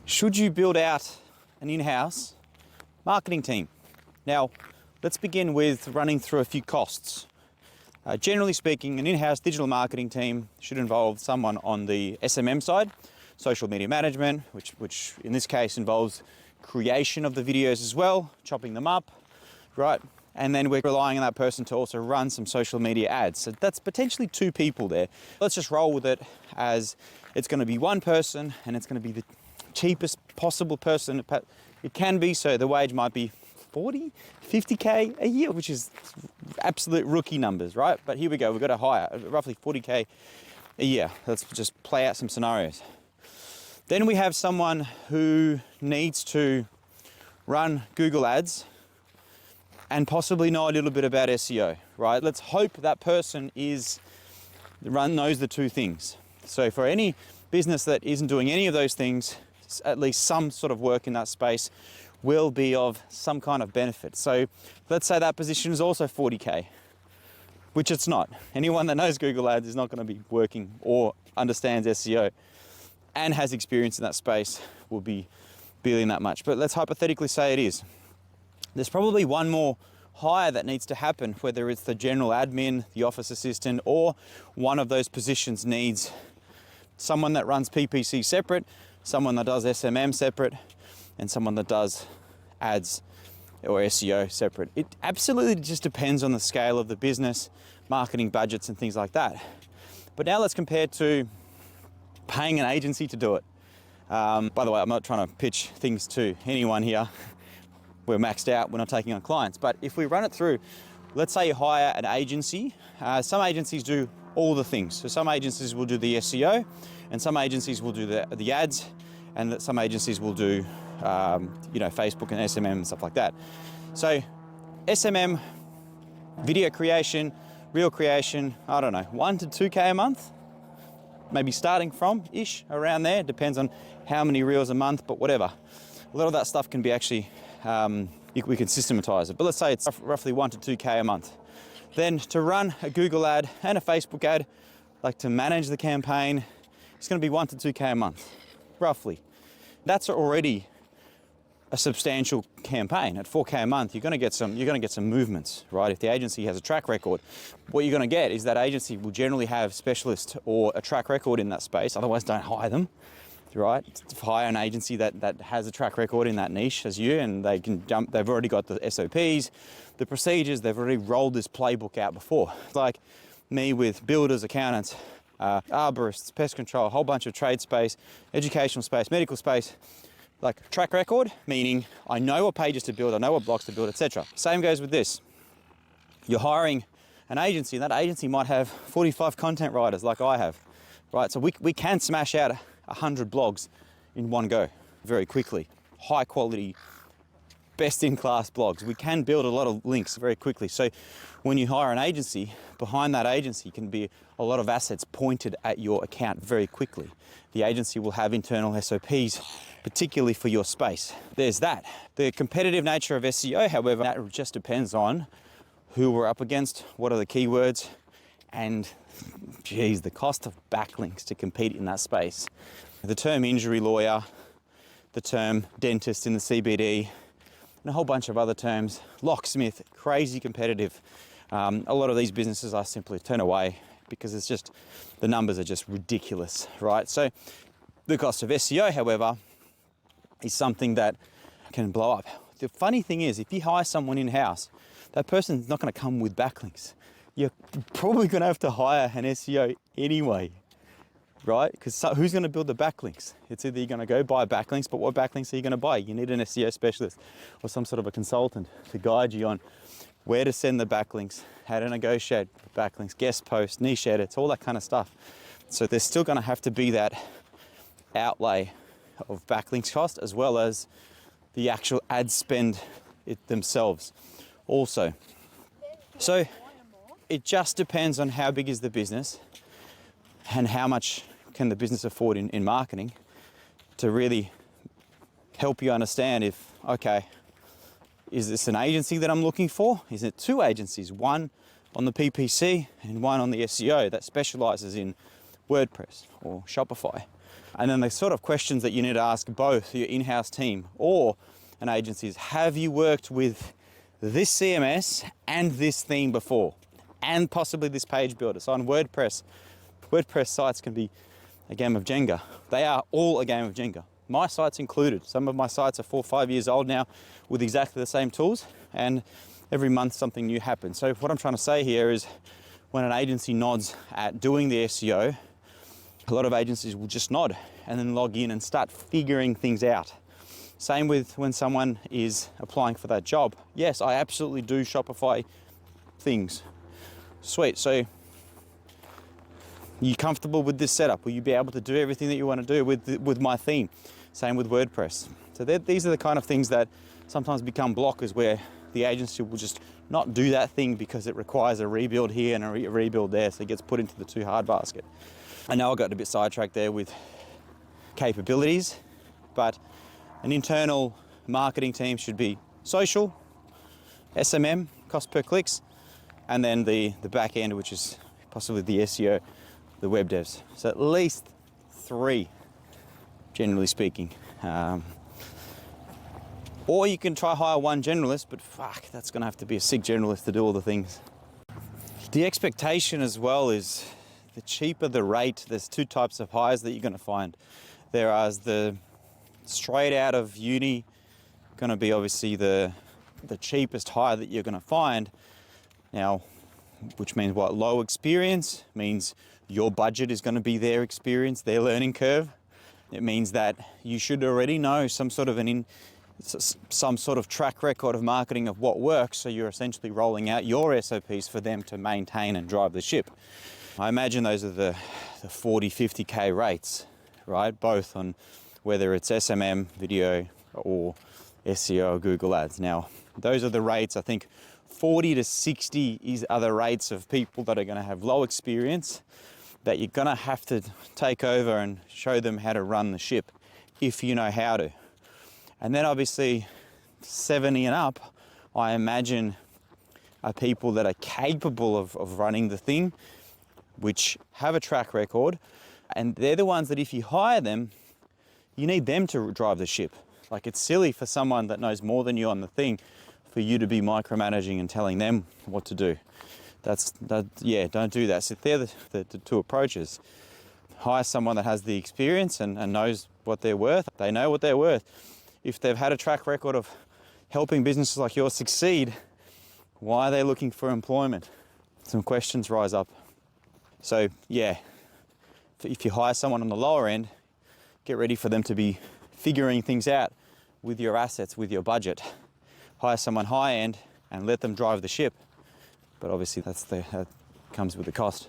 Should you build out an in-house marketing team? Now, let's begin with running through a few costs. Generally speaking, an in-house digital marketing team should involve someone on the SMM side, social media management, which in this case involves creation of the videos as well, chopping them up, right? And then we're relying on that person to also run some social media ads. So that's potentially 2 people there. Let's just roll with it as it's going to be one person and it's going to be the cheapest possible person it can be. So the wage might be 40, 50K a year, which is absolute rookie numbers, right? But here we go, we've got to hire roughly 40K a year. Let's just play out some scenarios. Then we have someone who needs to run Google ads and possibly know a little bit about SEO, right? Let's hope that person knows the 2 things. So for any business that isn't doing any of those things, at least some sort of work in that space will be of some kind of benefit. So let's say that position is also 40K, which it's not. Anyone that knows Google Ads is not going to be working or understands SEO and has experience in that space will be billing that much. But let's hypothetically say it is. There's probably one more hire that needs to happen, whether it's the general admin, the office assistant, or one of those positions needs someone that runs PPC separate, someone that does SMM separate, and someone that does ads or SEO separate. It absolutely just depends on the scale of the business, marketing budgets and things like that. But now let's compare to paying an agency to do it. By the way, I'm not trying to pitch things to anyone here. We're maxed out, we're not taking on clients. But if we run it through, let's say you hire an agency. Some agencies do all the things. So some agencies will do the SEO, and some agencies will do the ads, and some agencies will do Facebook and SMM and stuff like that. So SMM, video creation, reel creation, I don't know, 1 to 2K a month, maybe starting from ish around there. Depends on how many reels a month, but whatever. A lot of that stuff can be actually, we can systematize it. But let's say it's roughly 1 to 2K a month. Then to run a Google ad and a Facebook ad, like to manage the campaign, it's going to be 1 to 2K a month, roughly. That's already a substantial campaign. At 4K a month, you're going to get some movements, right? If the agency has a track record, what you're going to get is that agency will generally have specialists or a track record in that space. Otherwise, don't hire them, right? Hire an agency that has a track record in that niche as you, and they can jump. They've already got the SOPs, the procedures. They've already rolled this playbook out before. It's like me with builders, accountants, arborists, pest control, a whole bunch of trade space, educational space, medical space. Like track record, meaning I know what pages to build, I know what blocks to build, etc. Same goes with this. You're hiring an agency, and that agency might have 45 content writers like I have, right? So we can smash out 100 blogs in one go very quickly. High quality, best in class blogs. We can build a lot of links very quickly. So when you hire an agency, behind that agency can be a lot of assets pointed at your account very quickly. The agency will have internal SOPs, particularly for your space. There's that. The competitive nature of SEO, however, that just depends on who we're up against, what are the keywords, and geez, the cost of backlinks to compete in that space. The term injury lawyer, the term dentist in the CBD, and a whole bunch of other terms, locksmith, crazy competitive. A lot of these businesses I simply turn away because it's just, the numbers are just ridiculous, right? So the cost of SEO, however, is something that can blow up. The funny thing is, if you hire someone in-house, that person's not going to come with backlinks. You're probably going to have to hire an SEO anyway, right? Because who's going to build the backlinks? It's either you're going to go buy backlinks, but what backlinks are you going to buy? You need an SEO specialist or some sort of a consultant to guide you on where to send the backlinks, how to negotiate backlinks, guest posts, niche edits, all that kind of stuff. So there's still going to have to be that outlay of backlinks cost, as well as the actual ad spend themselves also. So it just depends on how big is the business and how much can the business afford in marketing to really help you understand if, okay, is this an agency that I'm looking for? Is it 2 agencies, one on the PPC and one on the SEO that specializes in WordPress or Shopify? And then the sort of questions that you need to ask both your in-house team or an agency is, have you worked with this CMS and this theme before? And possibly this page builder. So on WordPress sites can be a game of Jenga. They are all a game of Jenga. My site's included. Some of my sites are 4 or 5 years old now with exactly the same tools, and every month something new happens. So what I'm trying to say here is, when an agency nods at doing the SEO, a lot of agencies will just nod and then log in and start figuring things out. Same with when someone is applying for that job. Yes, I absolutely do Shopify things. Sweet. So you comfortable with this setup? Will you be able to do everything that you want to do with my theme? Same with WordPress. So these are the kind of things that sometimes become blockers, where the agency will just not do that thing because it requires a rebuild here and a rebuild there, so it gets put into the too hard basket. I know I got a bit sidetracked there with capabilities, but an internal marketing team should be social, SMM, cost per clicks, and then the back end, which is possibly the SEO, the web devs. So at least 3, generally speaking. Or you can try hire one generalist, but fuck, that's gonna have to be a sick generalist to do all the things. The expectation as well is, the cheaper the rate, there's 2 types of hires that you're gonna find. There is the straight out of uni, gonna be obviously the cheapest hire that you're gonna find. Now, which means what? Low experience means your budget is gonna be their experience, their learning curve. It means that you should already know some sort of track record of marketing of what works, so you're essentially rolling out your SOPs for them to maintain and drive the ship. I imagine those are the 40, 50K rates, right? Both on whether it's SMM, video, or SEO or Google Ads. Now, those are the rates. I think 40 to 60 are the rates of people that are going to have low experience, that you're going to have to take over and show them how to run the ship if you know how to. And then obviously 70 and up, I imagine, are people that are capable of running the thing, which have a track record, and they're the ones that if you hire them, you need them to drive the ship. Like, it's silly for someone that knows more than you on the thing for you to be micromanaging and telling them what to do. Don't do that. So they're the 2 approaches. Hire someone that has the experience and knows what they're worth. They know what they're worth. If they've had a track record of helping businesses like yours succeed, why are they looking for employment? Some questions rise up. So yeah, if you hire someone on the lower end, get ready for them to be figuring things out with your assets, with your budget. Hire someone high end and let them drive the ship. But obviously that comes with a cost.